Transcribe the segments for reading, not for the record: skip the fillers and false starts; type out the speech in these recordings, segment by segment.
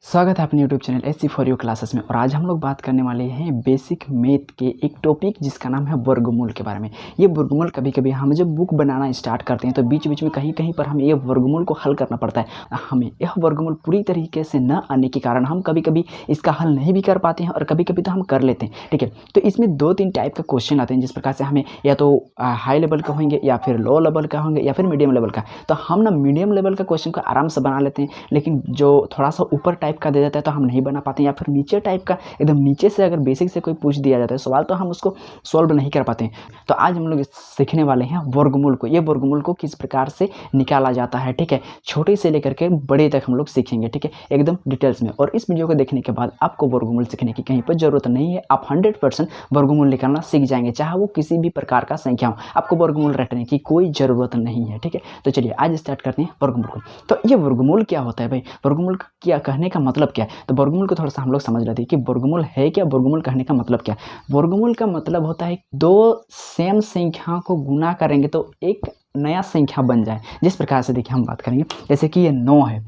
स्वागत है अपने YouTube channel SC for you classes में। और आज हम लोग बात करने वाले हैं बेसिक मैथ के एक टॉपिक जिसका नाम है वर्गमूल के बारे में। ये वर्गमूल कभी कभी हम जब बुक बनाना स्टार्ट करते हैं तो बीच बीच में कहीं कहीं पर हमें ये वर्गमूल को हल करना पड़ता है। हमें यह वर्गमूल पूरी तरीके से न आने के कारण हम कभी कभी इसका हल नहीं भी कर पाते हैं और कभी कभी तो हम कर लेते हैं। ठीक है, तो इसमें 2-3 टाइप का क्वेश्चन आते हैं जिस प्रकार से हमें या तो हाई लेवल का होंगे या फिर लो लेवल का होंगे या फिर मीडियम लेवल का। तो हम ना मीडियम लेवल का क्वेश्चन को आराम से बना लेते हैं, लेकिन जो थोड़ा सा ऊपर टाइप का दे देता है तो हम नहीं बना पाते हैं, या फिर नीचे टाइप का एकदम नीचे से अगर बेसिक से कोई पूछ दिया जाता है सवाल तो हम उसको सॉल्व नहीं कर पाते हैं। तो आज हम लोग सीखने वाले हैं वर्गमूल को। ये वर्गमूल को किस प्रकार से निकाला जाता है, ठीक है, छोटे से लेकर के बड़े तक हम लोग सीखेंगे, ठीक है, एकदम डिटेल्स में। और इस वीडियो को देखने के बाद आपको वर्गमूल सीखने की कहीं पर जरूरत नहीं है, आप 100% वर्गमूल निकालना सीख जाएंगे, चाहे वो किसी भी प्रकार का संख्या हो। आपको वर्गमूल रटने की कोई ज़रूरत नहीं है, ठीक है। तो चलिए आज स्टार्ट करते हैं वर्गमूल को। तो ये वर्गमूल क्या होता है भाई, वर्गमूल क्या कहने का मतलब क्या है? तो वर्गमूल को थोड़ा सा हम लोग समझ लेते हैं कि वर्गमूल है क्या, वर्गमूल कहने का मतलब क्या। वर्गमूल का मतलब होता है दो सेम संख्याओं को गुना करेंगे तो एक नया संख्या बन जाए। जिस प्रकार से देखिए हम बात करेंगे, जैसे कि ये 9 है,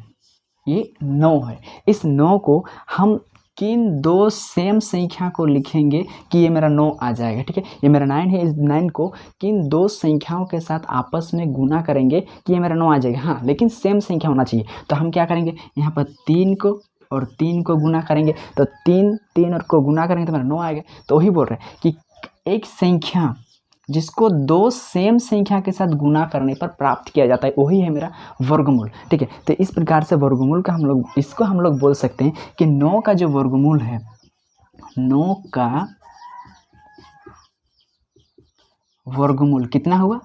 ये 9 है। इस 9 को हम किन दो सेम संख्या को लिखेंगे कि ये मेरा 9 आ जाएगा, ठीक है। ये मेरा 9 है, इस 9 को किन दो संख्याओं के साथ आपस में गुना करेंगे कि ये मेरा 9 आ जाएगा। हाँ, लेकिन सेम संख्या होना चाहिए। तो हम क्या करेंगे, यहाँ पर 3 को और 3 को गुना करेंगे तो 3 और को गुना करेंगे तो मेरा 9 आएगा। तो वही बोल रहे हैं कि एक संख्या जिसको दो सेम संख्या के साथ गुना करने पर प्राप्त किया जाता है वही है मेरा वर्गमूल, ठीक है। तो इस प्रकार से वर्गमूल का इसको हम लोग बोल सकते हैं कि 9 का जो वर्गमूल है, 9 का वर्गमूल कितना हुआ,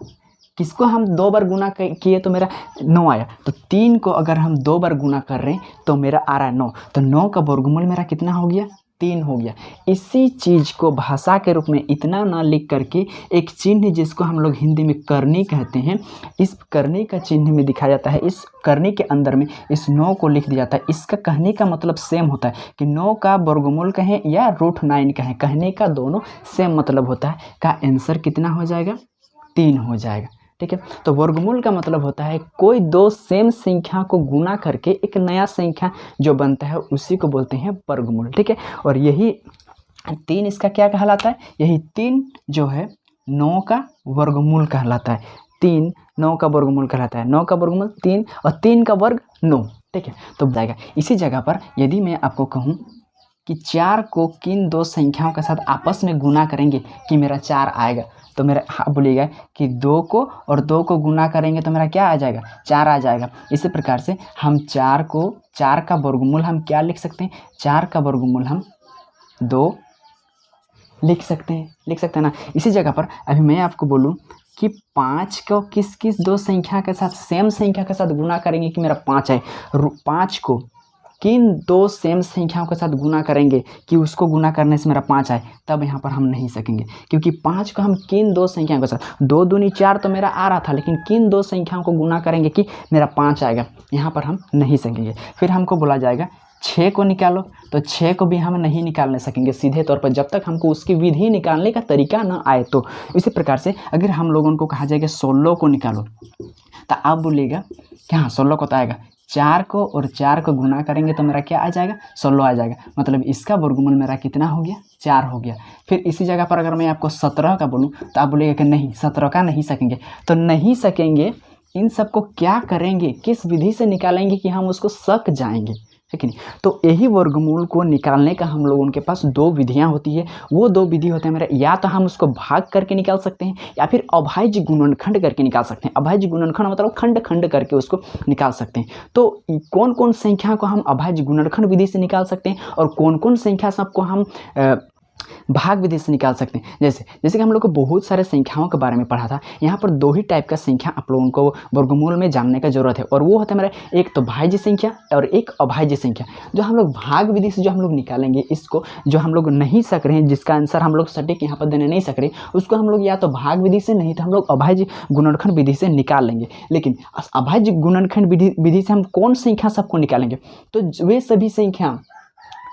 किसको हम 2 बार गुना किए तो मेरा 9 आया। तो 3 को अगर हम 2 बार गुना कर रहे हैं तो मेरा आ रहा है 9। तो 9 का वर्गमूल मेरा कितना हो गया, 3 हो गया। इसी चीज़ को भाषा के रूप में इतना ना लिख करके एक चिन्ह जिसको हम लोग हिंदी में करनी कहते हैं, इस करनी का चिन्ह में दिखाया जाता है। इस करनी के अंदर में इस 9 को लिख दिया जाता है। इसका कहने का मतलब सेम होता है कि 9 का वर्गमूल कहें या √9 कहें, कहने का दोनों सेम मतलब होता है। का आंसर कितना हो जाएगा, 3 हो जाएगा, ठीक है। तो वर्गमूल का मतलब होता है कोई दो सेम संख्या को गुना करके एक नया संख्या जो बनता है उसी को बोलते हैं वर्गमूल, ठीक है। और यही 3 इसका क्या कहलाता है, यही 3 जो है 9 का वर्गमूल कहलाता है। 3 9 का वर्गमूल कहलाता है। 9 का वर्गमूल 3 और 3 का वर्ग 9, ठीक है। तो बताएगा इसी जगह पर यदि मैं आपको कहूँ कि 4 को किन दो संख्याओं के साथ आपस में गुना करेंगे कि मेरा 4 आएगा, तो मेरा हाँ बोलिएगा कि 2 को और 2 को गुना करेंगे तो मेरा क्या आ जाएगा, 4 आ जाएगा। इसी प्रकार से हम 4 का वर्गमूल हम क्या लिख सकते हैं, 4 का वर्गमूल हम 2 लिख सकते हैं ना। इसी जगह पर अभी मैं आपको बोलूँ कि 5 को किस किस दो संख्या के साथ, सेम संख्या के साथ गुना करेंगे कि मेरा 5 है। 5 को किन दो सेम संख्याओं के साथ गुना करेंगे कि उसको गुना करने से मेरा 5 आए, तब यहाँ पर हम नहीं सकेंगे, क्योंकि 5 को हम किन दो संख्याओं के साथ, 2 दूनी 4 तो मेरा आ रहा था, लेकिन किन दो संख्याओं को गुना करेंगे कि मेरा 5 आएगा, यहाँ पर हम नहीं सकेंगे। फिर हमको बोला जाएगा 6 को निकालो, तो 6 को भी हम नहीं निकालने सकेंगे सीधे तौर पर जब तक हमको उसकी विधि निकालने का तरीका न आए। तो इसी प्रकार से अगर हम लोगों को कहा जाएगा 16 को निकालो, तो आप बोलिएगा कि हाँ 16 को तो आएगा, 4 को और 4 को गुना करेंगे तो मेरा क्या आ जाएगा, 16 आ जाएगा। मतलब इसका वर्गमूल मेरा कितना हो गया, 4 हो गया। फिर इसी जगह पर अगर मैं आपको 17 का बोलूँ तो आप बोलिएगा कि नहीं 17 का नहीं सकेंगे। तो नहीं सकेंगे, इन सबको क्या करेंगे, किस विधि से निकालेंगे कि हम उसको सक जाएंगे, है कि नहीं। तो यही वर्गमूल को निकालने का हम लोगों के पास 2 विधियां होती है। वो 2 विधि होते हैं मेरा, या तो हम उसको भाग करके निकाल सकते हैं या फिर अभाज्य गुणनखंड करके निकाल सकते हैं। अभाज्य गुणनखंड मतलब खंड खंड करके उसको निकाल सकते हैं। तो कौन कौन संख्या को हम अभाज्य गुणनखंड विधि से निकाल सकते हैं और कौन कौन संख्या सबको हम भाग विधि से निकाल सकते हैं। जैसे कि हम लोग को बहुत सारे संख्याओं के बारे में पढ़ा था। यहाँ पर 2 ही टाइप का संख्या आप लोगों को वर्गमूल में जानने का जरूरत है, और वो होता है मेरा एक तो भाज्य संख्या और एक अभाज्य संख्या। जो हम लोग भाग विधि से जो हम लोग निकालेंगे, इसको जो हम लोग नहीं सक रहे हैं, जिसका आंसर हम लोग सटीक यहाँ पर देने नहीं सक रहे, उसको हम लोग या तो भाग विधि से, नहीं तो हम लोग अभाज्य गुणनखंड विधि से निकाल लेंगे। लेकिन अभाज्य गुणनखंड विधि से हम कौन संख्या सबको निकालेंगे, तो वे सभी संख्या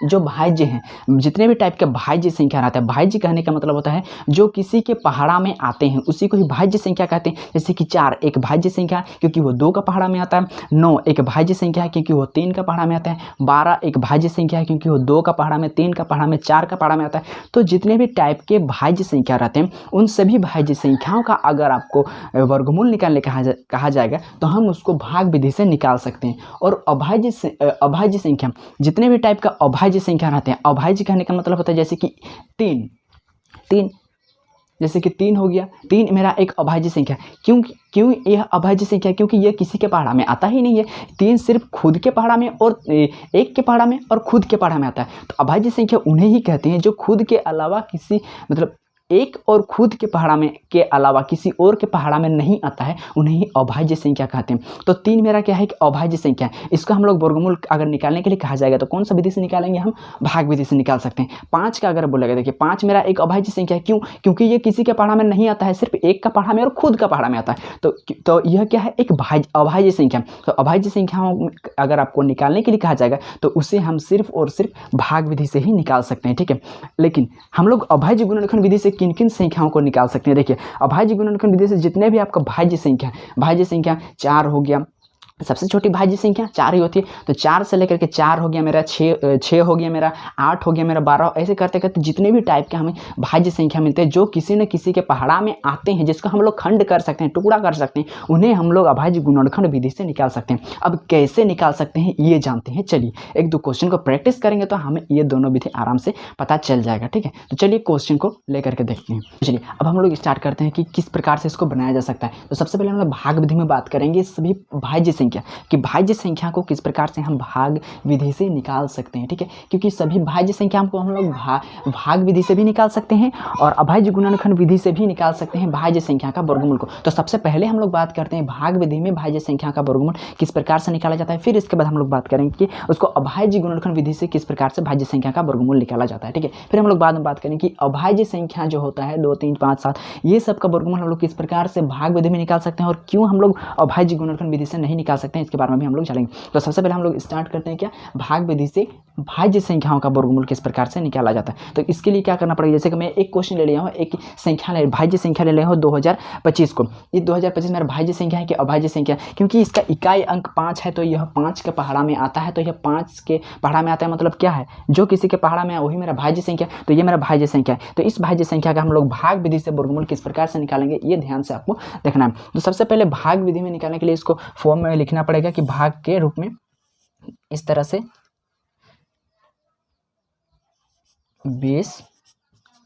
जो भाज्य हैं, जितने भी टाइप के भाज्य संख्या रहते हैं, भाज्य कहने का मतलब होता है जो किसी के पहाड़ा में आते हैं उसी को ही भाज्य संख्या कहते हैं। जैसे कि 4 एक भाज्य संख्या है क्योंकि वो 2 का पहाड़ा में आता है, 9 एक भाज्य संख्या है क्योंकि वो 3 का पहाड़ा में आता है, 12 एक भाज्य संख्या है क्योंकि वो 2 का पहाड़ा में, 3 का पहाड़ा में, 4 का पहाड़ा में आता है। तो जितने भी टाइप के भाज्य संख्या रहते हैं उन सभी भाज्य संख्याओं का अगर आपको वर्गमूल निकालने कहा जाएगा तो हम उसको भाग विधि से निकाल सकते हैं। और अभाज्य संख्या, जितने भी टाइप का अभाज्य संख्या रहते हैं, अभाज्य कहने का मतलब होता है जैसे कि 3 जैसे कि 3 हो गया, 3 मेरा एक अभाज्य संख्या। क्यों यह अभाज्य संख्या? क्योंकि यह किसी के पहाड़ा में आता ही नहीं है। 3 सिर्फ खुद के पहाड़ा में और एक के पहाड़ा में और खुद के पहाड़ा में आता है। तो अभाज्य संख्या उन्हें ही कहते हैं जो खुद के अलावा किसी मतलब एक और खुद के पहाड़ा में के अलावा किसी और के पहाड़ा में नहीं आता है, उन्हें ही अभाज्य संख्या कहते हैं। तो 3 मेरा क्या है कि अभाज्य संख्या है। इसको हम लोग वर्गमूल अगर निकालने के लिए कहा जाएगा तो कौन सा विधि से निकालेंगे? हम भाग विधि से निकाल सकते हैं। 5 का अगर बोलेगा, देखिए 5 मेरा एक अभाज्य संख्या है। क्यों? क्योंकि ये किसी के पहाड़ा में नहीं आता है, सिर्फ एक का पहाड़ा में और खुद का पहाड़ा में आता है। तो यह क्या है? एक अभाज्य संख्या। तो अभाज्य संख्याओं अगर आपको निकालने के लिए कहा जाएगा तो उसे हम सिर्फ और सिर्फ भाग विधि से ही निकाल सकते हैं, ठीक है। लेकिन हम लोग अभाज्य गुणनखंड विधि से किन किन संख्याओं को निकाल सकते हैं? देखिए अभाज्य गुणनखंड विधि से जितने भी आपका भाज्य संख्या 4 हो गया, सबसे छोटी भाज्य संख्या 4 ही होती है। तो 4 से लेकर के 4 हो गया मेरा, 6 हो गया मेरा, 8 हो गया मेरा, 12, ऐसे करते करते जितने भी टाइप के हमें भाज्य संख्या मिलते हैं जो किसी न किसी के पहाड़ा में आते हैं, जिसको हम लोग खंड कर सकते हैं, टुकड़ा कर सकते हैं, उन्हें हम लोग अभाज्य गुणनखंड विधि से निकाल सकते हैं। अब कैसे निकाल सकते हैं ये जानते हैं। चलिए एक दो क्वेश्चन को प्रैक्टिस करेंगे तो हमें ये दोनों विधि आराम से पता चल जाएगा, ठीक है। तो चलिए क्वेश्चन को लेकर के देखते हैं। चलिए अब हम लोग स्टार्ट करते हैं कि किस प्रकार से इसको बनाया जा सकता है। तो सबसे पहले हम लोग भाग विधि में बात करेंगे सभी भाज्य संख्या कि भाज्य संख्या को किस प्रकार से हम भाग विधि से निकाल सकते हैं, ठीक है। क्योंकि सभी भाज्य संख्या को हम लोग भाग विधि से भी निकाल सकते हैं और अभाज्य गुणनखंड विधि से भी निकाल सकते हैं भाज्य संख्या का वर्गमूल को। तो सबसे पहले हम लोग बात करते हैं भाग विधि में भाज्य संख्या का वर्गमूल किस प्रकार से निकाला जाता है। फिर इसके बाद हम लोग बात करेंगे कि उसको अभाज्य गुणनखंड विधि से किस प्रकार से भाज्य संख्या का वर्गमूल निकाला जाता है, ठीक है। फिर हम लोग बाद में बात करेंगे कि अभाज्य संख्या जो होता है 2, 3, 5, 7 ये सब का वर्गमूल हम लोग किस प्रकार से भाग विधि में निकाल सकते हैं और क्यों हम लोग अभाज्य गुणनखंड विधि से नहीं निकाल सकते हैं, इसके बारे में भी हम लोग जानेंगे। तो सबसे पहले हम लोग स्टार्ट करते हैं क्या, भाग विधि से भाज्य संख्याओं का वर्गमूल किस प्रकार से निकाला जाता है। तो इसके लिए क्या करना पड़ेगा, जैसे कि मैं एक क्वेश्चन ले लिया हूँ, एक संख्या भाज्य संख्या ले लिया हूँ 2025 को। ये 2025 मेरा भाज्य संख्या है कि अभाज्य संख्या? क्योंकि इसका इकाई अंक 5 है तो यह 5 के पहाड़ा में आता है, तो यह 5 के पहाड़ा में आता है मतलब क्या है, जो किसी के पहाड़ा में है वही मेरा भाज्य संख्या। तो ये मेरा भाज्य संख्या है। तो इस भाज्य संख्या का हम लोग भाग विधि से वर्गमूल किस प्रकार से निकालेंगे ये ध्यान से आपको देखना है। तो सबसे पहले भाग विधि में निकालने के लिए इसको फॉर्म में लिखना पड़ेगा कि भाग के रूप में इस तरह से 20,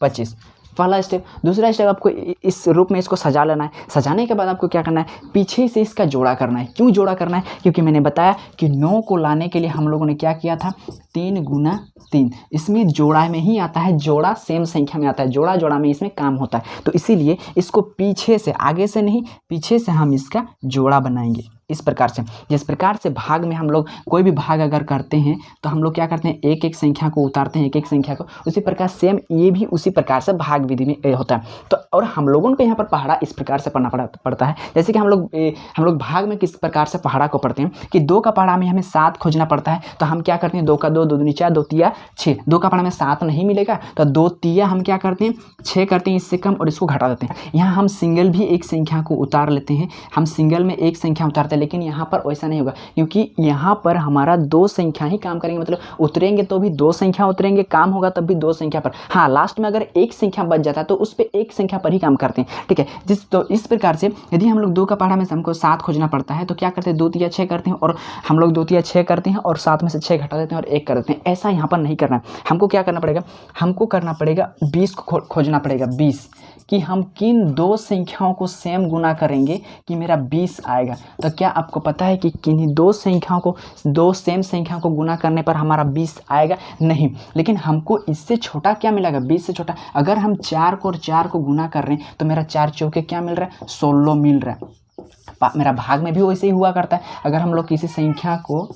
25 पहला स्टेप। दूसरा स्टेप आपको इस रूप में इसको सजा लेना है। सजाने के बाद आपको क्या करना है, पीछे से इसका जोड़ा करना है। क्यों जोड़ा करना है? क्योंकि मैंने बताया कि 9 को लाने के लिए हम लोगों ने क्या किया था, 3 गुना 3। इसमें जोड़ा में ही आता है, जोड़ा सेम संख्या में आता है, जोड़ा जोड़ा में इसमें काम होता है। तो इसीलिए इसको पीछे से, आगे से नहीं, पीछे से हम इसका जोड़ा बनाएंगे इस प्रकार से। जिस प्रकार से भाग में हम लोग कोई भी भाग अगर करते हैं तो हम लोग क्या करते हैं, एक एक संख्या को उतारते हैं, एक एक संख्या को। उसी प्रकार सेम ये भी उसी प्रकार से भाग विधि में होता है। तो और हम लोगों को यहाँ पर पहाड़ा इस प्रकार से पढ़ना पड़ता है। जैसे कि हम लोग भाग में किस प्रकार से पहाड़ा को पढ़ते हैं कि 2 का पहाड़ा में हमें 7 खोजना पड़ता है। तो हम क्या करते हैं, 2 का 2, 2 दूनी 4, 2 तिया 6। 2 का पहाड़ा में 7 नहीं मिलेगा तो 2 तिया हम क्या करते हैं, 6 करते हैं, इससे कम, और इसको घटा देते हैं। यहाँ हम सिंगल भी एक संख्या को उतार लेते हैं, हम सिंगल में एक संख्या उतारते हैं, लेकिन यहाँ पर वैसा नहीं होगा क्योंकि यहाँ पर हमारा 2 संख्या ही काम करेंगे। मतलब उतरेंगे तो भी 2 संख्या उतरेंगे, काम होगा तब भी 2 संख्या पर। हाँ, लास्ट में अगर एक संख्या बच जाता है तो उस पर एक संख्या पर ही काम करते हैं, ठीक है। तो इस प्रकार से यदि हम लोग 2 का पहाड़ा में से हमको 7 खोजना पड़ता है तो क्या करते हैं, 2 तिया 6 करते हैं, और हम लोग 2 तिया 6 करते हैं और 7 में से 6 घटा देते हैं और 1 कर देते हैं। ऐसा यहाँ पर नहीं करना है। हमको क्या करना पड़ेगा, हमको करना पड़ेगा 20 को खोजना पड़ेगा, 20 कि हम किन 2 संख्याओं को सेम गुना करेंगे कि मेरा 20 आएगा। तो क्या आपको पता है कि किन्हीं 2 संख्याओं को, 2 सेम संख्याओं को गुना करने पर हमारा 20 आएगा? नहीं। लेकिन हमको इससे छोटा क्या मिलेगा, 20 से छोटा। अगर हम 4 को और 4 को गुना कर रहे हैं तो मेरा 4 चौके क्या मिल रहा है, 16 मिल रहा है। मेरा भाग में भी वैसे ही हुआ करता है। अगर हम लोग किसी संख्या को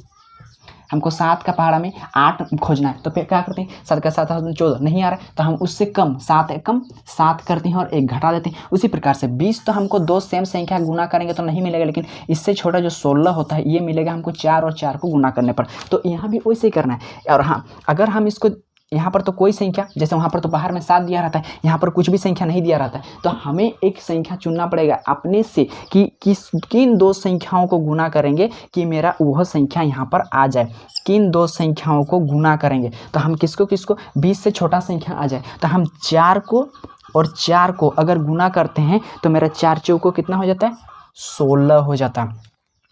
हमको 7 का पहाड़ा में 8 खोजना है, तो फिर क्या करते हैं 7 का 7 14 नहीं आ रहा है तो हम उससे कम 7 कम 7 करते हैं और 1 घटा देते हैं। उसी प्रकार से 20 तो हमको 2 सेम संख्या गुना करेंगे तो नहीं मिलेगा, लेकिन इससे छोटा जो 16 होता है ये मिलेगा हमको 4 और 4 को गुना करने पर। तो यहाँ भी वैसे ही करना है। और हाँ, अगर हम इसको यहाँ पर तो कोई संख्या, जैसे वहाँ पर तो बाहर में 7 दिया रहता है, यहाँ पर कुछ भी संख्या नहीं दिया रहता है, तो हमें एक संख्या चुनना पड़ेगा अपने से कि किन 2 संख्याओं को गुना करेंगे कि मेरा वह संख्या यहाँ पर आ जाए। किन 2 संख्याओं को गुना करेंगे तो हम किसको 20 से छोटा संख्या आ जाए, तो हम 4 को और 4 को अगर गुना करते हैं तो मेरा 4 चौको कितना हो जाता है 16 हो जाता है।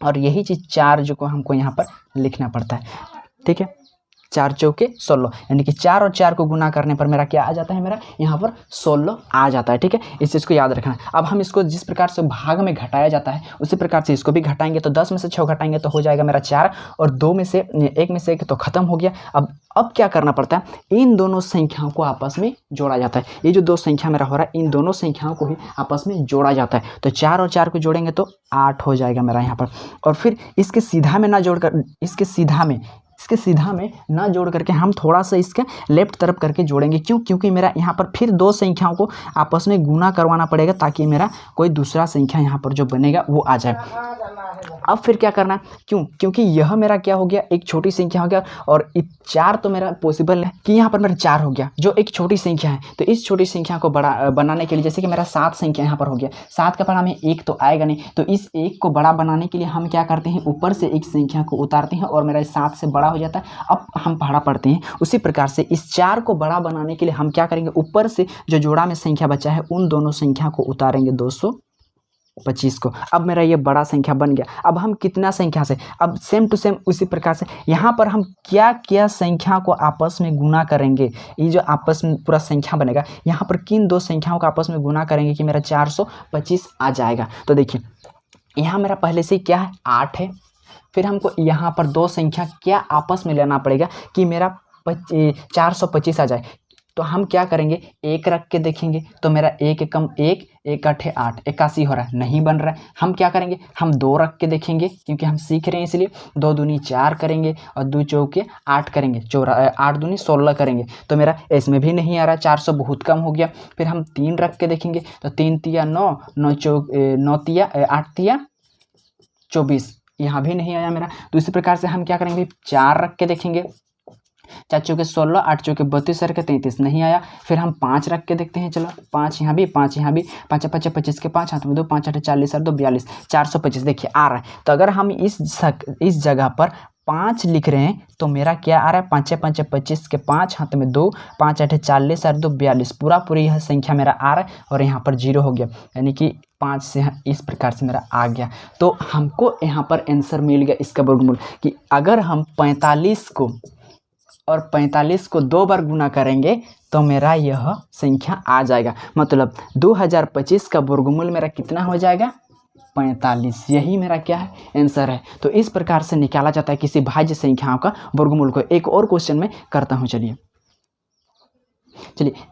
और यही चीज़ 4 जो को हमको यहाँ पर लिखना पड़ता है। ठीक है, 4 चौके 16, यानी कि 4 और 4 को गुना करने पर मेरा क्या आ जाता है, मेरा यहाँ पर 16 आ जाता है। ठीक है, इस चीज़ को याद रखना है। अब हम इसको जिस प्रकार से भाग में घटाया जाता है उसी प्रकार से इसको भी घटाएंगे, तो 10 में से 6 घटाएंगे तो हो जाएगा मेरा 4, और 2 में से 1 में से 1 तो खत्म हो गया। अब क्या करना पड़ता है, इन दोनों संख्याओं को आपस में जोड़ा जाता है। ये जो 2 संख्या मेरा हो रहा है इन दोनों संख्याओं को ही आपस में जोड़ा जाता है। तो 4 और 4 को जोड़ेंगे तो 8 हो जाएगा मेरा यहाँ पर। और फिर इसके सीधा में ना जोड़कर इसके सीधा में ना जोड़ करके हम थोड़ा सा इसके लेफ्ट तरफ करके जोड़ेंगे। क्यों? क्योंकि मेरा यहाँ पर फिर 2 संख्याओं को आपस में गुना करवाना पड़ेगा ताकि मेरा कोई दूसरा संख्या यहाँ पर जो बनेगा वो आ जाए। अब फिर क्या करना, क्योंकि यह मेरा क्या हो गया, एक छोटी संख्या हो गया, और 4 तो मेरा पॉसिबल है कि यहाँ पर मेरा 4 हो गया जो एक छोटी संख्या है। तो इस छोटी संख्या को बड़ा बनाने के लिए, जैसे कि मेरा 7 संख्या यहाँ पर हो गया, 7 का पहाड़ा में 1 तो आएगा नहीं, तो इस 1 को बड़ा बनाने के लिए हम क्या करते हैं, ऊपर से एक संख्या को उतारते हैं और मेरा 7 से बड़ा हो जाता है। अब हम पहाड़ा पढ़ते हैं। उसी प्रकार से इस 4 को बड़ा बनाने के लिए हम क्या करेंगे, ऊपर से जो जोड़ा में संख्या बचा है उन दोनों संख्या को उतारेंगे 225 को। अब मेरा ये बड़ा संख्या बन गया। अब हम कितना संख्या से, अब सेम टू सेम उसी प्रकार से यहाँ पर हम क्या क्या संख्या को आपस में गुना करेंगे, ये जो आपस में पूरा संख्या बनेगा, यहाँ पर किन 2 संख्याओं को आपस में गुना करेंगे कि मेरा 425 आ जाएगा। तो देखिए यहाँ मेरा पहले से क्या है 8 है, फिर हमको यहाँ पर 2 संख्या क्या आपस में लेना पड़ेगा कि मेरा 425 आ जाए। तो हम क्या करेंगे, 1 रख के देखेंगे तो मेरा 1 कम 1, 1 8 8 81 हो रहा है, नहीं बन रहा है। हम क्या करेंगे, हम 2 रख के देखेंगे क्योंकि हम सीख रहे हैं इसलिए। 2 दूनी 4 करेंगे और 2 चौके 8 करेंगे, 8 दूनी 16 करेंगे, तो मेरा इसमें भी नहीं आ रहा, 400 बहुत कम हो गया। फिर हम 3 रख के देखेंगे तो 3 तिया 9, 9 तिया 8 तिया 24, यहाँ भी नहीं आया मेरा। दूसरी प्रकार से हम क्या करेंगे, 4 रख के देखेंगे, 4 चौके 16, 8 चौके 32 और 33 नहीं आया। फिर हम 5 रख के देखते हैं, चलो 5 यहाँ भी 5 यहाँ भी, 5 5 25 के 5 हाथ में 2, 5 8 40 और 2 42, 425 देखिए आ रहा है। तो अगर हम इस जगह पर 5 लिख रहे हैं तो मेरा क्या आ रहा है, 5 5 25 के 5 हाथ में 2, 5 8 40 और 2 42, पूरी यह संख्या मेरा आ रहा है और यहाँ पर 0 हो गया, यानी कि 5 से इस प्रकार से मेरा आ गया। तो हमको यहाँ पर आंसर मिल गया इसका वर्गमूल कि अगर हम 45 को 2 बार गुना करेंगे तो मेरा यह संख्या आ जाएगा। मतलब 2025 का वर्गमूल मेरा कितना हो जाएगा, 45। यही मेरा क्या है, आंसर है। तो इस प्रकार से निकाला जाता है किसी भाज्य संख्याओं का वर्गमूल को। एक और क्वेश्चन में करता हूँ, चलिए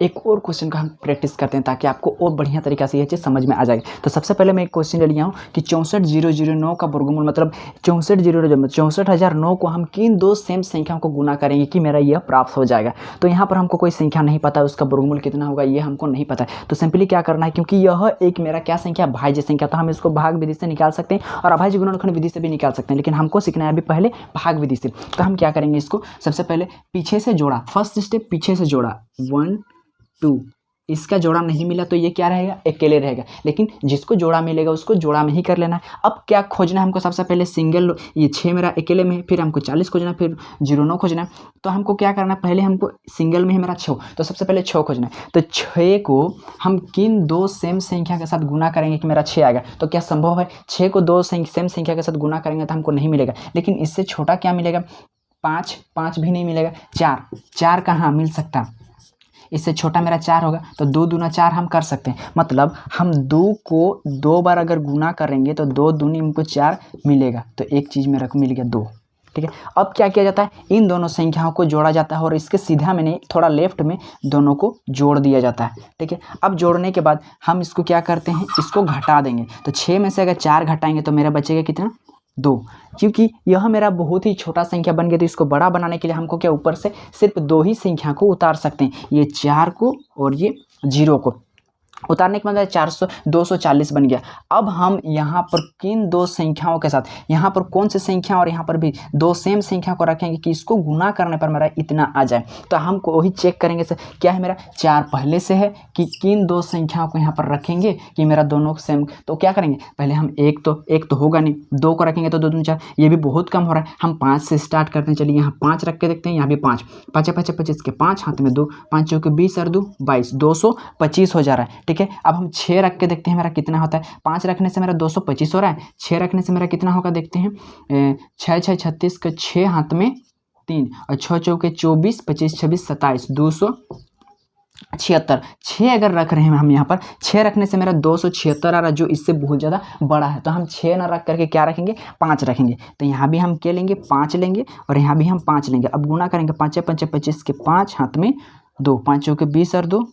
एक और क्वेश्चन का हम प्रैक्टिस करते हैं ताकि आपको और बढ़िया तरीक़ा से यह चीज़ समझ में आ जाएगी। तो सबसे पहले मैं एक क्वेश्चन ले लिया हूँ कि 64,009 का वर्गमूल, मतलब 64,009 को हम किन 2 सेम संख्याओं को गुना करेंगे कि मेरा यह प्राप्त हो जाएगा। तो यहाँ पर हमको कोई संख्या नहीं पता, उसका वर्गमूल कितना होगा ये हमको नहीं पता है। तो सिंपली क्या करना है, क्योंकि यह एक मेरा क्या संख्या, भाज्य संख्या, तो हम इसको भाग विधि से निकाल सकते हैं और अभाज्य गुणनखंड विधि से भी निकाल सकते हैं, लेकिन हमको सीखना है अभी पहले भाग विधि से। तो हम क्या करेंगे, इसको सबसे पहले पीछे से जोड़ा, फर्स्ट स्टेप पीछे से जोड़ा 1 2, इसका जोड़ा नहीं मिला तो ये क्या रहेगा, अकेले रहेगा, लेकिन जिसको जोड़ा मिलेगा उसको जोड़ा में ही कर लेना है। अब क्या खोजना है हमको, सबसे पहले सिंगल, ये 6 मेरा अकेले में, फिर हमको 40 खोजना है, फिर 09 खोजना है। तो हमको क्या करना है, पहले हमको सिंगल में है मेरा 6, तो सबसे पहले 6 खोजना है। तो 6 को हम किन 2 सेम संख्या के साथ गुना करेंगे कि मेरा 6 आएगा। तो क्या संभव है, 6 को 2 सेम संख्या के साथ गुना करेंगे तो हमको नहीं मिलेगा, लेकिन इससे छोटा क्या मिलेगा, 5 भी नहीं मिलेगा, 4 कहाँ मिल सकता, इससे छोटा मेरा 4 होगा। तो 2 दूना 4 हम कर सकते हैं, मतलब हम 2 को 2 बार अगर गुना करेंगे तो 2 दूनी हमको 4 मिलेगा। तो एक चीज़ मेरा को मिल गया 2। ठीक है, अब क्या किया जाता है, इन दोनों संख्याओं को जोड़ा जाता है और इसके सीधा में नहीं, थोड़ा लेफ्ट में दोनों को जोड़ दिया जाता है। ठीक है, अब जोड़ने के बाद हम इसको क्या करते हैं, इसको घटा देंगे। तो 6 में से अगर 4 घटाएंगे तो मेरा बचेगा कितना, 2, क्योंकि यह मेरा बहुत ही छोटा संख्या बन गया, तो इसको बड़ा बनाने के लिए हमको क्या ऊपर से सिर्फ 2 ही संख्या को उतार सकते हैं, ये 4 को और ये 0 को। उतारने के बाद 400 240 बन गया। अब हम यहाँ पर किन 2 संख्याओं के साथ, यहाँ पर कौन सी संख्या और यहाँ पर भी 2 सेम संख्या को रखेंगे कि इसको गुना करने पर मेरा इतना आ जाए। तो हमको वही चेक करेंगे सर, क्या है मेरा 4 पहले से है कि किन 2 संख्याओं को यहाँ पर रखेंगे कि मेरा दोनों सेम। तो क्या करेंगे, पहले हम एक तो होगा नहीं, 2 को रखेंगे तो 2 दूनी 4, ये भी बहुत कम हो रहा है, हम 5 से स्टार्ट करते हैं। चलिए यहाँ 5 रख के देखते हैं, यहाँ भी 5, 5 5 25 के 5 हाथ में 2, 5 चौके 20 और 2 22, 225 हो जा रहा है। ठीक है, अब हम 6 रख के देखते हैं मेरा कितना होता है। 5 रखने से मेरा 225 हो रहा है, 6 रखने से मेरा कितना होगा देखते हैं। 6 6 36 का 6 हाथ में 3 और 6 चौके 24, 25 26 27, 276। 6 अगर रख रहे हैं हम यहाँ पर, 6 रखने से मेरा 276 आ रहा है, जो इससे बहुत ज़्यादा बड़ा है। तो हम 6 ना रख करके क्या रखेंगे, 5 रखेंगे। तो यहाँ भी हम क्या लेंगे, 5 लेंगे और यहाँ भी हम 5 लेंगे। अब गुना करेंगे, 5 5 25 के 5 हाथ में 2, 5 चौके 20 और 2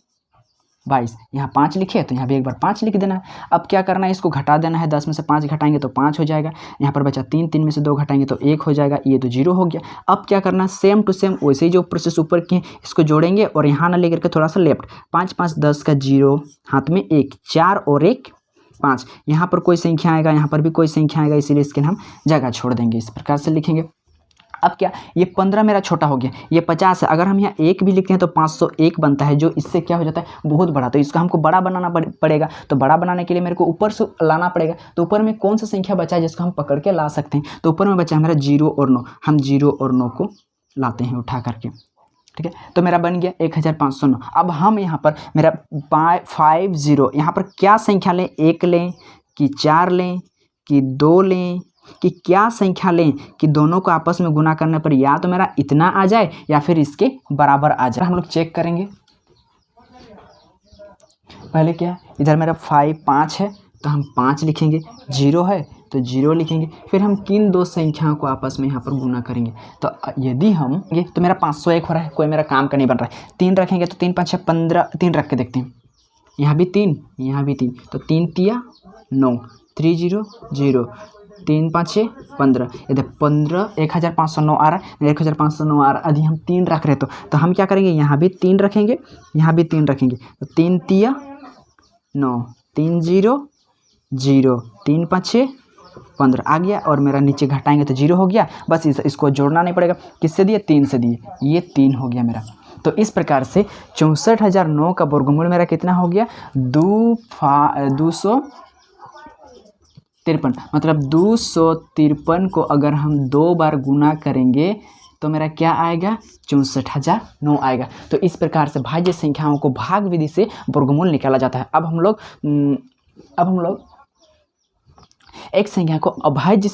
22, यहाँ 5 लिखे तो यहाँ भी एक बार 5 लिख देना है। अब क्या करना है, इसको घटा देना है, 10 में से 5 घटाएंगे तो 5 हो जाएगा। यहाँ पर बचा 3, 3 में से 2 घटाएंगे तो 1 हो जाएगा, ये तो 0 हो गया। अब क्या करना है, सेम टू सेम वैसे ही जो प्रोसेस ऊपर की इसको जोड़ेंगे और यहाँ ना लेकर के थोड़ा सा लेफ्ट, 5 5 10 का 0 हाथ में 1, 4 और 1 5, यहाँ पर कोई संख्या आएगा, यहाँ पर भी कोई संख्या आएगा, इसीलिए इसके हम जगह छोड़ देंगे, इस प्रकार से लिखेंगे। अब क्या, ये 15 मेरा छोटा हो गया, ये 50 है, अगर हम यहाँ 1 भी लिखते हैं तो 501 बनता है, जो इससे क्या हो जाता है, बहुत बड़ा। तो इसको हमको बड़ा बनाना पड़ेगा। तो बड़ा बनाने के लिए मेरे को ऊपर से लाना पड़ेगा। तो ऊपर में कौन सा संख्या बचा है जिसको हम पकड़ के ला सकते हैं, तो ऊपर में बचा है मेरा 0 और 9, हम 0 और 9 को लाते हैं उठा करके। ठीक है, तो मेरा बन गया 1509। अब हम यहाँ पर मेरा 50, यहाँ पर क्या संख्या लें, 1 लें कि 4 लें कि 2 लें कि क्या संख्या लें कि दोनों को आपस में गुना करने पर या तो मेरा इतना आ जाए या फिर इसके बराबर आ जाए। हम लोग चेक करेंगे, पहले क्या, इधर मेरा 5 है तो हम 5 लिखेंगे, 0 है तो 0 लिखेंगे, फिर हम किन 2 संख्याओं को आपस में यहाँ पर गुना करेंगे। तो यदि हम ये, तो मेरा 501 हो रहा है, कोई मेरा काम का नहीं बन रहा है। 3 रखेंगे तो 3 5 15, 3 रख के देखते हैं, यहाँ भी 3, यहाँ भी 3, तो 3 तिया 9, 3 0 0, 3 5 15, इधर 15, 1509 आ रहा है, 1509 आ रहा है। यदि हम 3 रख रहे तो हम क्या करेंगे, यहाँ भी 3 रखेंगे, यहाँ भी 3 रखेंगे, तो 3 तिया 9, 3 0 0, 3 5 15 आ गया, और मेरा नीचे घटाएंगे तो 0 हो गया। बस इसको जोड़ना नहीं पड़ेगा, किससे दिए, 3 से दिए, ये 3 हो गया मेरा। तो इस प्रकार से 64,009 का वर्गमूल मेरा कितना हो गया, 253, मतलब 253 को अगर हम 2 बार गुना करेंगे तो मेरा क्या आएगा, 64,009 आएगा। तो इस प्रकार से भाज्य संख्याओं को भाग विधि से वर्गमूल निकाला जाता है। अब हम लोग एक संख्या को अभाज्य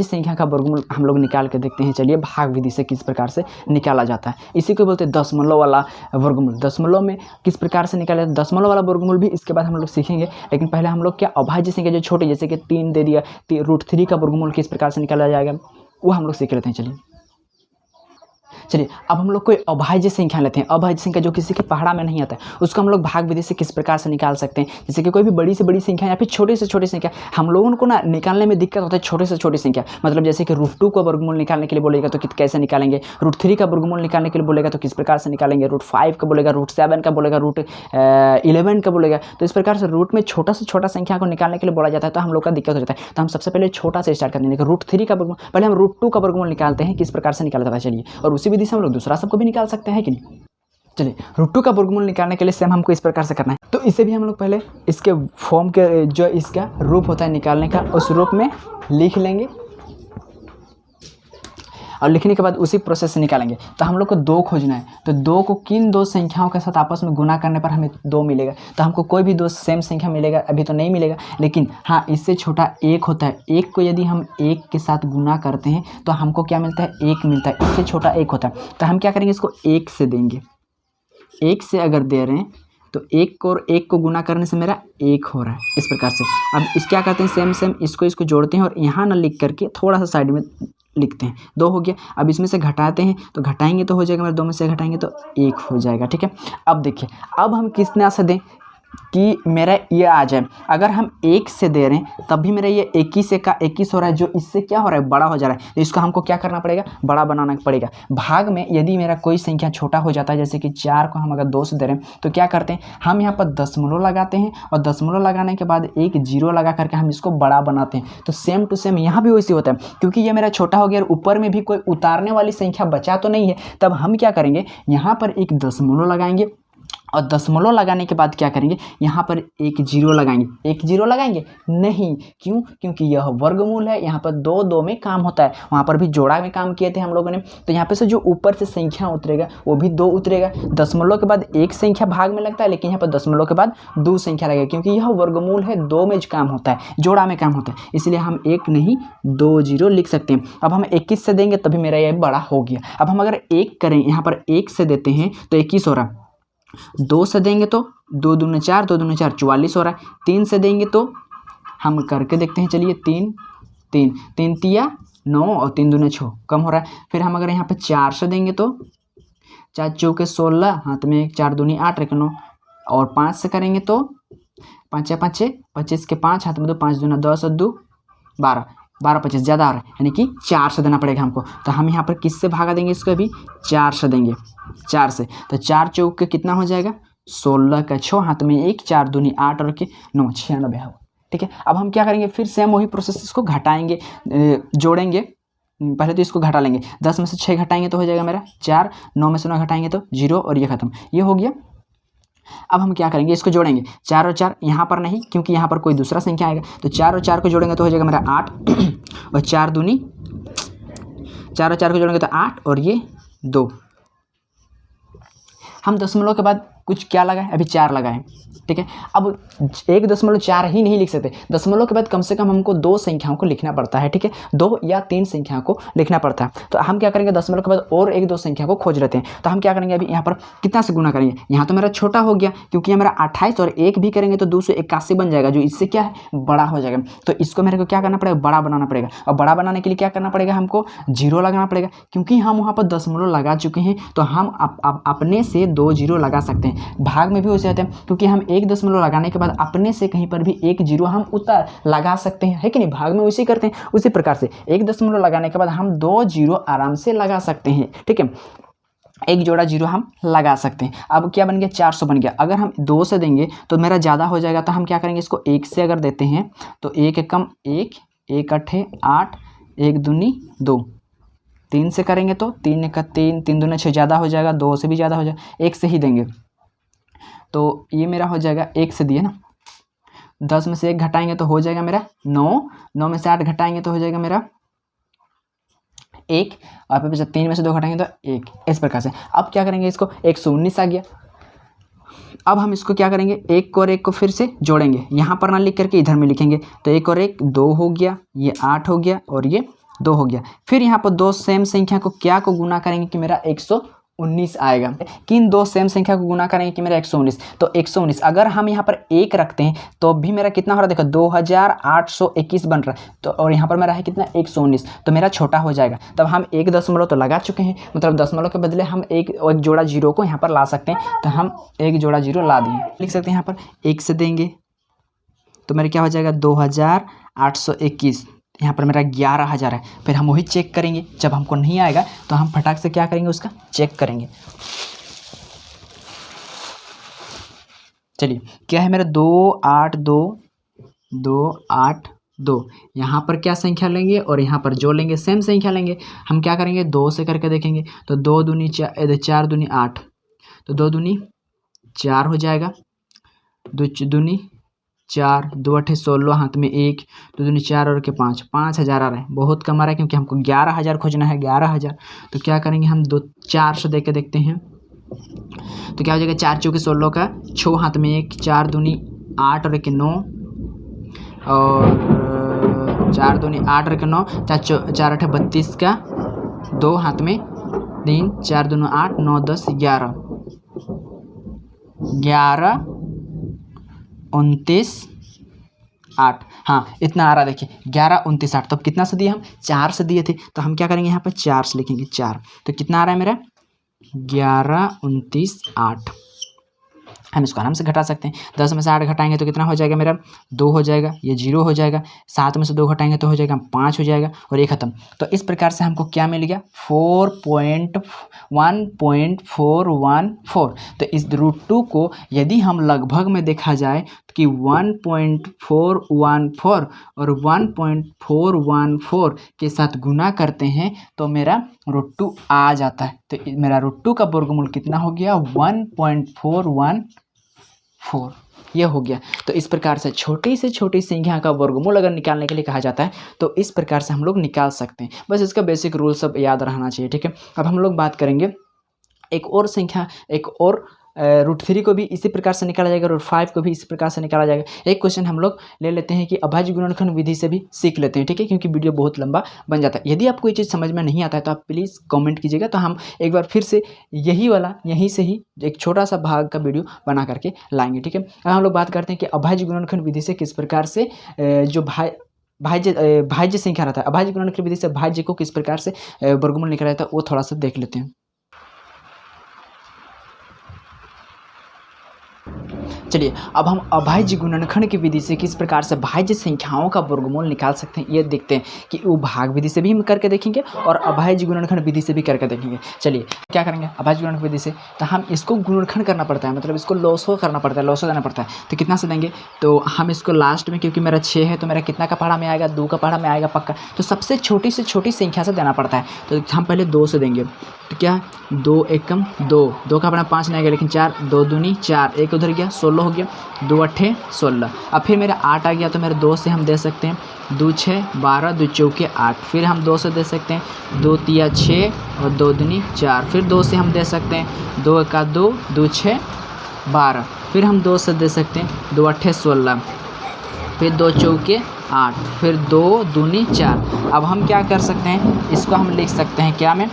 संख्या का वर्गमूल हम लोग निकाल के देखते हैं। चलिए भाग विधि से किस प्रकार से निकाला जाता है, इसी को बोलते हैं दशमलव वाला वर्गमूल। दशमलव में किस प्रकार से निकाला जाता है, दशमलव वाला वर्गमूल भी इसके बाद हम लोग सीखेंगे। लेकिन पहले हम लोग क्या अभाज्य संख्या जो छोटी, जैसे कि 3 दे दिया, √3 का वर्गमूल किस प्रकार से निकाला जाएगा वो हम लोग सीख लेते हैं। चलिए अब हम लोग कोई अभाज्य संख्या लेते हैं। अभाज्य संख्या जो किसी के पहाड़ा में नहीं आता है, उसको हम लोग भाग विधि से किस प्रकार से निकाल सकते हैं। जैसे कि कोई भी बड़ी से बड़ी संख्या या फिर छोटी से छोटी संख्या, हम लोगों को ना निकालने में दिक्कत होता है छोटे से छोटी संख्या। मतलब जैसे कि √2 का वर्गमूल निकालने के लिए बोलेगा तो कैसे निकालेंगे, √3 का वर्गमूल निकालने के लिए बोलेगा तो किस प्रकार से निकालेंगे, √5 का बोलेगा, √7 का बोलेगा, √11 का बोलेगा। तो इस प्रकार से रूट में छोटा से छोटा संख्या को निकालने के लिए बोला जाता है, तो हम लोग का दिक्कत हो जाता है। तो हम सबसे पहले छोटा से स्टार्ट करते हैं। √3 का वर्गमूल, पहले हम √2 का वर्गमूल निकालते हैं, किस प्रकार से निकाला जाता है चलिए, और उसी विधि से हम लोग दूसरा सबको भी निकाल सकते हैं कि नहीं। चलिए √2 का वर्गमूल निकालने के लिए सेम हमको इस प्रकार से करना है। तो इसे भी हम लोग पहले इसके फॉर्म के जो इसका रूप होता है निकालने का, उस रूप में लिख लेंगे और लिखने के बाद उसी प्रोसेस से निकालेंगे। तो हम लोग को 2 खोजना है, तो 2 को किन 2 संख्याओं के साथ आपस में गुना करने पर हमें 2 मिलेगा। तो हमको कोई भी 2 सेम संख्या मिलेगा अभी तो नहीं मिलेगा, लेकिन हाँ इससे छोटा 1 होता है। 1 को यदि हम 1 के साथ गुना करते हैं तो हमको क्या मिलता है, 1 मिलता है। इससे छोटा 1 होता है, तो हम क्या करेंगे, इसको 1 से देंगे। 1 से अगर दे रहे हैं तो 1 को और 1 को गुना करने से मेरा 1 हो रहा है, इस प्रकार से। अब इस क्या करते हैं, सेम इसको जोड़ते हैं और यहाँ ना लिख करके थोड़ा सा साइड में लिखते हैं, 2 हो गया। अब इसमें से घटाते हैं, तो घटाएंगे तो हो जाएगा मेरा 2 में से घटाएंगे तो 1 हो जाएगा। ठीक है, अब देखिए, अब हम कितना से दें, कि मेरा ये आ जाए। अगर हम 1 से दे रहे हैं तब भी मेरा ये 21 का 21 हो रहा है, जो इससे क्या हो रहा है, बड़ा हो जा रहा है। इसको हमको क्या करना पड़ेगा, बड़ा बनाना पड़ेगा। भाग में यदि मेरा कोई संख्या छोटा हो जाता है, जैसे कि 4 को हम अगर 2 से दे रहे हैं तो क्या करते हैं, हम यहाँ पर दशमलव लगाते हैं और दशमलव लगाने के बाद एक जीरो लगा करके हम इसको बड़ा बनाते हैं। तो सेम टू सेम यहाँ भी वैसे होता है, क्योंकि ये मेरा छोटा हो गया और ऊपर में भी कोई उतारने वाली संख्या बचा तो नहीं है। तब हम क्या करेंगे, यहाँ पर एक दशमलव लगाएंगे और दशमलव लगाने के बाद क्या करेंगे, यहाँ पर एक जीरो लगाएंगे। एक जीरो लगाएंगे नहीं, क्यों, क्योंकि यह वर्गमूल है। यहाँ पर दो दो में काम होता है, वहाँ पर भी जोड़ा में काम किए थे हम लोगों ने। तो यहाँ पे से जो ऊपर से संख्या उतरेगा वो भी 2 उतरेगा। दशमलव के बाद एक संख्या भाग में लगता है, लेकिन यहाँ पर दशमलव के बाद 2 संख्या लगेगा, क्योंकि यह वर्गमूल है, 2 में काम होता है, जोड़ा में काम होता है। इसलिए हम 1 नहीं 2 जीरो लिख सकते हैं। अब हम 21 से देंगे तभी मेरा यह बड़ा हो गया। अब हम अगर 1 करें, यहाँ पर 1 से देते हैं तो 21 हो रहा। 2 से देंगे तो 2 दूनी 4, 2 दूनी 4 44 हो रहा है। 3 से देंगे तो हम करके देखते हैं, चलिए 3 3 3 तिया 9 और 3 दूनी 6 कम हो रहा है। फिर हम अगर यहाँ पे 4 से देंगे तो 4 चौके 16, हाथ में 1 4 दूनी 8 रख 9, और 5 से करेंगे तो 5 5 25 के 5, हाथ में 2 5 दूना 10 और 2 12 12 25 ज़्यादा आ रहा है, यानी कि 4 से देना पड़ेगा हमको। तो हम यहाँ पर किससे भागा देंगे, इसको अभी 4 से देंगे, 4 से। तो 4 चौक के कितना हो जाएगा, 16 का 6, हाथ में 1 4 दूनी 8 और के 9 96 हुआ। ठीक है, अब हम क्या करेंगे, फिर सेम वही प्रोसेस, इसको घटाएंगे, जोड़ेंगे। पहले तो इसको घटा लेंगे, 10 में से 6 घटाएंगे तो हो जाएगा मेरा 4, 9 में से 9 घटाएंगे तो 0 और ये खत्म, ये हो गया। अब हम क्या करेंगे, इसको जोड़ेंगे, 4 और 4 यहाँ पर नहीं, क्योंकि यहाँ पर कोई दूसरा संख्या आएगा। तो 4 और 4 को जोड़ेंगे तो हो जाएगा मेरा 8 और 4 दूनी 4 और 4 को जोड़ेंगे तो 8 और ये 2। हम दशमलव के बाद कुछ क्या लगाए, अभी 4 लगाए। ठीक है, अब 1.4 ही नहीं लिख सकते, दशमलव के बाद कम से कम हमको 2 संख्याओं को लिखना पड़ता है। ठीक है, 2 या 3 संख्याओं को लिखना पड़ता है। तो हम क्या करेंगे, दशमलव के बाद और 1 2 संख्या को खोज लेते हैं। तो हम क्या करेंगे, अभी यहाँ पर कितना से गुना करेंगे, यहाँ तो मेरा छोटा हो गया, क्योंकि यहाँ मेरा 28 और 1 भी करेंगे तो 281 बन जाएगा, जो इससे क्या है, बड़ा हो जाएगा। तो इसको मेरे को क्या करना पड़ेगा, बड़ा बनाना पड़ेगा। और बड़ा बनाने के लिए क्या करना पड़ेगा, हमको 0 लगाना पड़ेगा, क्योंकि हम वहाँ पर दशमलव लगा चुके हैं। तो हम अपने से 2 0 लगा सकते हैं। भाग में भी वैसे होते हैं, क्योंकि हम 1 दशमलव लगाने के बाद अपने से कहीं पर भी 1 0 हम उतार लगा सकते हैं, है कि नहीं। भाग में वैसे ही करते हैं। उसी प्रकार से 1 दशमलव लगाने के बाद हम 2 0 आराम से लगा सकते हैं। ठीक है, एक जोड़ा 0 हम लगा सकते हैं। अब क्या बन गया, 400 बन गया। अगर हम 2 से देंगे तो मेरा ज़्यादा हो जाएगा, तो हम क्या करेंगे, इसको 1 से अगर देते हैं तो 1 कम 1 1 8 8 1 दूनी 2। 3 से करेंगे तो 3 का 3 3 दूनी 6 ज़्यादा हो जाएगा, 2 से भी ज़्यादा हो जाएगा। 1 से ही देंगे तो ये मेरा हो जाएगा, 1 से दिए ना, 10 में से 1 घटाएंगे तो हो जाएगा मेरा 9, 9 में से 8 घटाएंगे तो हो जाएगा मेरा 1, और फिर 3 में से 2 घटाएंगे तो 1। इस प्रकार से अब क्या करेंगे, इसको 119 आ गया। अब हम इसको क्या करेंगे, 1 को और 1 को फिर से जोड़ेंगे, यहाँ पर ना लिख करके इधर में लिखेंगे। तो 1 और 1 2 हो गया, ये 8 हो गया और ये 2 हो गया। फिर यहाँ पर 2 सेम संख्या को क्या को गुना करेंगे कि मेरा 119 आएगा। किन 2 सेम संख्या को गुना करेंगे कि मेरा 119। तो 119 अगर हम यहाँ पर 1 रखते हैं तो भी मेरा कितना हो रहा है, देखो 2821 बन रहा है। तो और यहाँ पर मेरा है कितना, 119, तो मेरा छोटा हो जाएगा। तब हम 1 दशमलव तो लगा चुके हैं, मतलब दशमलव के बदले हम एक जोड़ा 0 को यहाँ पर ला सकते हैं। तो हम 1 जोड़ा 0 ला दिए, लिख सकते हैं। यहाँ पर 1 से देंगे तो मेरा क्या हो जाएगा, 2821। यहाँ पर मेरा 11,000 है। फिर हम वही चेक करेंगे, जब हमको नहीं आएगा तो हम फटाक से क्या करेंगे, उसका चेक करेंगे। चलिए, क्या है मेरा 282 यहाँ पर क्या संख्या लेंगे और यहाँ पर जो लेंगे सेम संख्या लेंगे। हम क्या करेंगे, 2 से करके देखेंगे। तो 2 दूनी 4 दूनी 8, तो 2 दूनी 4 हो जाएगा, 2 दूनी 4 2 8 16, हाथ में 1 2 दूनी 4 और के 5, 5000 आ रहा है। बहुत कम आ रहा है, क्योंकि हमको 11,000 खोजना है, 11,000। तो क्या करेंगे, हम 4 से दे के देखते हैं तो क्या हो जाएगा, 4 चौके 16 का 6, हाथ में 1 4 दूनी 8 और 1 9, और 4 दूनी 8 और 1 9, 4 8 32 का 2, हाथ में 3 4 दूनी 8 9 10 11 11 29 8। हाँ, इतना आ रहा है, देखिए 11 29 8। तो अब कितना से दिए, हम 4 से दिए थे। तो हम क्या करेंगे, यहाँ पर 4 से लिखेंगे 4। तो कितना आ रहा है मेरा, 11 29 8। हम इसको आराम से घटा सकते हैं। 10 में से 8 घटाएंगे तो कितना हो जाएगा मेरा 2 हो जाएगा, ये 0 हो जाएगा। 7 में से 2 घटाएंगे तो हो जाएगा 5 हो जाएगा और ये खत्म। तो इस प्रकार से हमको क्या मिल गया 1.414। तो इस √2 को यदि हम लगभग में देखा जाए कि 1.414 और 1.414 के साथ गुना करते हैं तो मेरा √2 आ जाता है। तो मेरा √2 का वर्गमूल कितना हो गया 1.414, ये हो गया। तो इस प्रकार से छोटी से छोटी संख्या का वर्गमूल अगर निकालने के लिए कहा जाता है तो इस प्रकार से हम लोग निकाल सकते हैं। बस इसका बेसिक रूल सब याद रहना चाहिए, ठीक है। अब हम लोग बात करेंगे एक और संख्या, एक और √3 को भी इसी प्रकार से निकाला जाएगा, √5 को भी इसी प्रकार से निकाला जाएगा। एक क्वेश्चन हम लोग ले लेते हैं कि अभाज्य गुणनखंड विधि से भी सीख लेते हैं, ठीक है, क्योंकि वीडियो बहुत लंबा बन जाता है। यदि आपको ये चीज़ समझ में नहीं आता है तो आप प्लीज़ कमेंट कीजिएगा, तो हम एक बार फिर से यहीं से ही एक छोटा सा भाग का वीडियो बना करके लाएंगे, ठीक है। अब हम लोग बात करते हैं कि अभाज्य गुणनखंड विधि से किस प्रकार से जो भाज्य संख्या रहता है, अभाज्य गुणनखंड विधि से भाज्य को किस प्रकार से वर्गमूल निकाला जाता है वो थोड़ा सा देख लेते हैं। चलिए अब हम अभाज्य गुणनखंड की विधि से किस प्रकार से भाज्य संख्याओं का वर्गमूल निकाल सकते हैं ये देखते हैं कि वो भाग विधि से भी हम करके देखेंगे और अभाज्य गुणनखंड विधि से भी करके देखेंगे। चलिए क्या करेंगे अभाज्य गुणनखंड विधि से, तो हम इसको गुणनखंड करना पड़ता है, मतलब इसको लॉसो करना पड़ता है, लॉसो देना पड़ता है। तो कितना से देंगे, तो हम इसको लास्ट में, क्योंकि मेरा 6 है तो मेरा कितना का पहाड़ा में आएगा 2 का पहाड़ा में आएगा पक्का, तो सबसे छोटी से छोटी संख्या से देना पड़ता है। तो हम पहले 2 से देंगे, तो क्या 2 एकम 2, 2 का पहाड़ा 5 नहीं आएगा लेकिन 4, 2 दूनी 4, एक उधर गया 16 हो गया, 2 8 16। अब फिर मेरा 8 आ गया तो मेरे 2 से हम दे सकते हैं 2 6 12, 2 चौके 8, फिर हम 2 से दे सकते हैं 2 3 6 और 2 दूनी 4, फिर 2 से हम दे सकते हैं 2 1 2, 2 6 12, फिर हम 2 से दे सकते हैं 2 8 16, फिर 2 चौके 8, फिर 2 दूनी 4। अब हम क्या कर सकते हैं, इसको हम लिख सकते हैं क्या में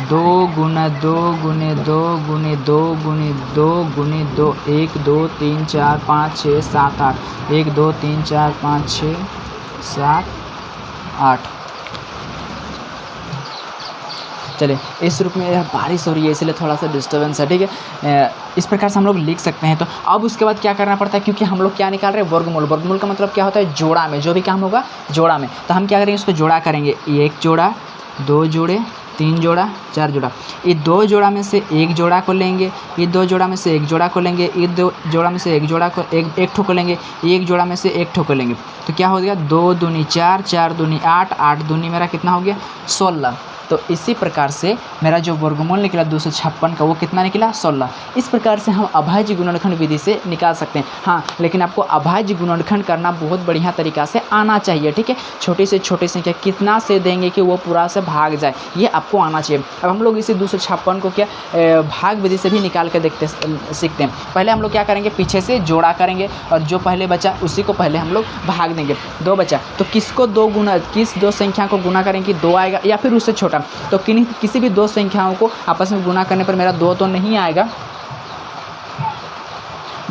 2 गुना 2 गुने 2 गुने 2 गुने 2 गुने 2, 1 2 3 4 5 6 7 8, 1 2 3 4 5 6 7 8। चलिए इस रूप में बारिश हो रही है इसलिए थोड़ा सा डिस्टर्बेंस है, ठीक है। इस प्रकार से हम लोग लिख सकते हैं। तो अब उसके बाद क्या करना पड़ता है, क्योंकि हम लोग क्या निकाल रहे हैं वर्गमूल, वर्गमूल का मतलब क्या होता है जोड़ा में, जो भी काम होगा जोड़ा में। तो हम क्या करेंगे इसको जोड़ा करेंगे, 1 जोड़ा 2 जोड़े 3 जोड़ा 4 जोड़ा, ये 2 जोड़ा में से 1 जोड़ा को लेंगे, ये 2 जोड़ा में से 1 जोड़ा को लेंगे, ये 2 जोड़ा में से 1 जोड़ा को एक ठो को लेंगे, 1 जोड़ा में से 1 ठो को लेंगे। तो क्या हो गया 2 दूनी 4, 4 दूनी 8, 8 दूनी मेरा कितना हो गया 16। तो इसी प्रकार से मेरा जो वर्गमूल निकला 256 का वो कितना निकला 16। इस प्रकार से हम अभाज्य गुणनखंड विधि से निकाल सकते हैं। हाँ लेकिन आपको अभाज्य गुणनखंड करना बहुत बढ़िया तरीका से आना चाहिए, ठीक है। छोटी से छोटी संख्या कितना से देंगे कि वो पूरा से भाग जाए, ये आपको आना चाहिए। अब हम लोग इसी 256 को क्या भाग विधि से भी निकाल के सीखते हैं। पहले हम लोग क्या करेंगे, पीछे से जोड़ा करेंगे और जो पहले बचा उसी को पहले हम लोग भाग देंगे। 2 बचा तो किसको 2 गुना, किस 2 संख्या को गुना करेंगे, 2 आएगा या फिर उससे छोटा। तो किसी भी 2 संख्याओं को आपस में गुना करने पर मेरा 2 तो नहीं आएगा,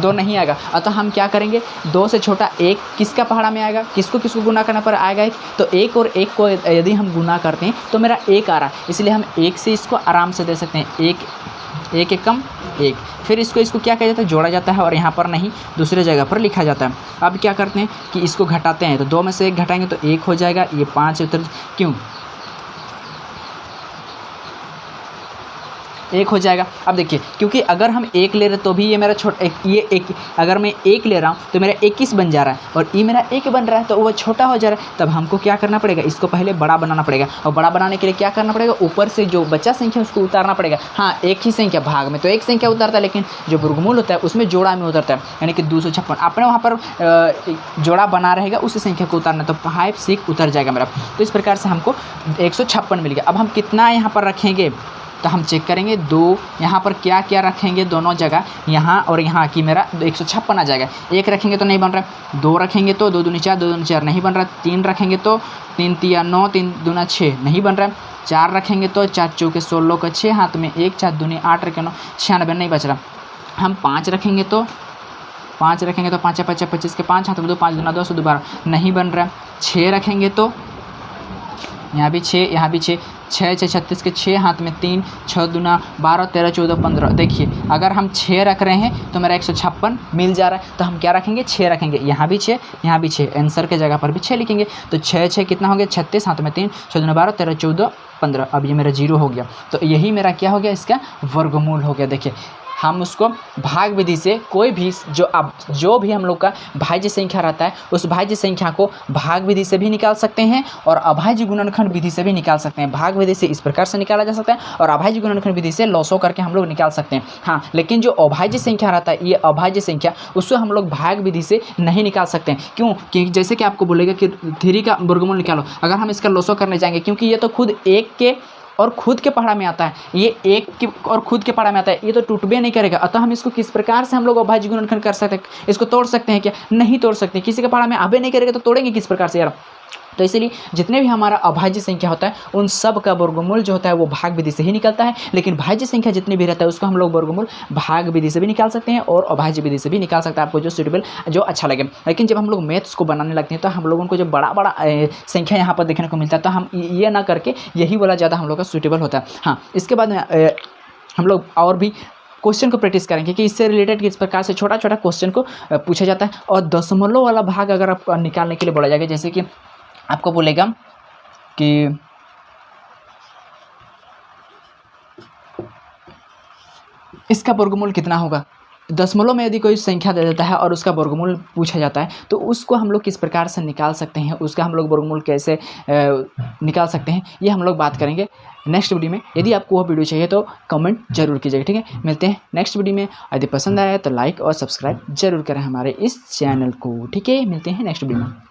2 नहीं आएगा। अतः हम क्या करेंगे 2 से छोटा 1 किसका पहाड़ा में आएगा, किसको किसको गुना करने पर आएगा 1। तो 1 और 1 को यदि हम गुना करते हैं तो मेरा 1 आ रहा है, इसलिए हम 1 से इसको आराम से दे सकते हैं, 1 1 एकम 1। फिर इसको क्या किया जाता है, जोड़ा जाता है और यहाँ पर नहीं दूसरे जगह पर लिखा जाता है। अब क्या करते हैं कि इसको घटाते हैं, तो 2 में से 1 घटाएंगे तो 1 हो जाएगा, ये 5 उतर क्यों 1 हो जाएगा। अब देखिए क्योंकि अगर हम 1 ले रहे तो भी ये मेरा ये 1, अगर मैं 1 ले रहा हूँ तो मेरा 21 बन जा रहा है और ये मेरा 1 बन रहा है तो वो छोटा हो जा रहा है। तब हमको क्या करना पड़ेगा, इसको पहले बड़ा बनाना पड़ेगा और बड़ा बनाने के लिए क्या करना पड़ेगा, ऊपर से जो बचा संख्या उसको उतारना पड़ेगा। हाँ एक ही संख्या भाग में तो एक संख्या उतरता है, लेकिन जो वर्गमूल होता है उसमें जोड़ा में उतरता है, यानी कि 256 अपने वहाँ पर जोड़ा बना रहेगा उसी संख्या को उतारना, तो 5 6 उतर जाएगा मेरा। तो इस प्रकार से हमको 156 मिल गया। अब हम कितना यहाँ पर रखेंगे तो हम चेक करेंगे 2, यहाँ पर क्या क्या रखेंगे दोनों जगह, यहाँ और यहाँ की मेरा 156 आ जाएगा। 1 रखेंगे तो नहीं बन रहा है, 2 रखेंगे तो 2 दूनी 4, 2 दूनी 4 नहीं बन रहा है, 3 रखेंगे तो 3 3 9, 3 दूना 6 नहीं बन रहा है, 4 रखेंगे तो 4 चौके 16 का 6 हाथ में 1, 4 दूनी 8 रखे 9 96 नहीं बच रहा। हम 5 रखेंगे तो 5 5 5 25 के 5 हाथ में 2, 5 दूना 10 12 नहीं बन रहा है। 6 रखेंगे तो यहाँ भी 6, यहाँ भी 6, 6 6 36 के 6 हाथ में 3, 6 दूना 12 13 14 15। देखिए अगर हम 6 रख रहे हैं तो मेरा 156 मिल जा रहा है, तो हम क्या रखेंगे 6 रखेंगे, यहाँ भी 6, यहाँ भी 6, आंसर के जगह पर भी 6 लिखेंगे। तो 6 6 कितना हो गया 36, हाथ में 3, 6 दूना 12 13 14 15। अब ये मेरा 0 हो गया, तो यही मेरा क्या हो गया, इसका वर्गमूल हो गया। देखिए हम उसको भाग विधि से कोई भी जो भी हम लोग का भाज्य संख्या रहता है उस भाज्य संख्या को भाग विधि से भी निकाल सकते हैं और अभाज्य गुणनखंड विधि से भी निकाल सकते हैं। भाग विधि से इस प्रकार से निकाला जा सकता है और अभाज्य गुणनखंड विधि से लॉसो करके हम लोग निकाल सकते हैं। हाँ, लेकिन जो अभाज्य संख्या रहता है, ये अभाज्य संख्या, उसको हम लोग भाग विधि से नहीं निकाल सकते हैं। क्यों? क्योंकि जैसे कि आपको बोलेगा कि 3 का वर्गमूल निकालो, अगर हम इसका लॉसो करने जाएंगे, क्योंकि ये तो खुद 1 के और खुद के पहाड़ा में आता है, ये 1 के और खुद के पहाड़ा में आता है, ये तो टूटबे नहीं करेगा। अतः हम इसको किस प्रकार से हम लोग अभाज्य गुणनखंड कर सकते हैं? इसको तोड़ सकते हैं क्या? नहीं तोड़ सकते। किसी के पहाड़ा में आबे नहीं करेगा तो तोड़ेंगे किस प्रकार से यार? तो इसलिए जितने भी हमारा अभाज्य संख्या होता है उन सब का वर्गमूल जो होता है वो भाग विधि से ही निकलता है। लेकिन भाज्य संख्या जितनी भी रहता है उसको हम लोग वर्गमूल भाग विधि से भी निकाल सकते हैं और अभाज्य विधि से भी निकाल सकते हैं, आपको जो सूटेबल जो अच्छा लगे। लेकिन जब हम लोग मैथ्स को बनाने लगते हैं तो हम लोगों को जो बड़ा बड़ा संख्या यहाँ पर देखने को मिलता है, तो हम ये ना करके यही वाला ज़्यादा हम लोग का सूटेबल होता है। हाँ, इसके बाद में हम लोग और भी क्वेश्चन को प्रैक्टिस करेंगे कि इससे रिलेटेड किस प्रकार से छोटा छोटा क्वेश्चन को पूछा जाता है। और दशमलव वाला भाग अगर आप निकालने के लिए बोला जाएगा, जैसे कि आपको बोलेगा कि इसका वर्गमूल कितना होगा, दशमलव में यदि कोई संख्या दे देता है और उसका वर्गमूल पूछा जाता है तो उसको हम लोग किस प्रकार से निकाल सकते हैं, उसका हम लोग वर्गमूल कैसे निकाल सकते हैं, ये हम लोग बात करेंगे नेक्स्ट वीडियो में। यदि आपको वह वीडियो चाहिए तो कमेंट जरूर कीजिएगा, ठीक है। मिलते हैं नेक्स्ट वीडियो में। यदि पसंद आया तो लाइक और सब्सक्राइब जरूर करें हमारे इस चैनल को, ठीक है। मिलते हैं नेक्स्ट वीडियो में।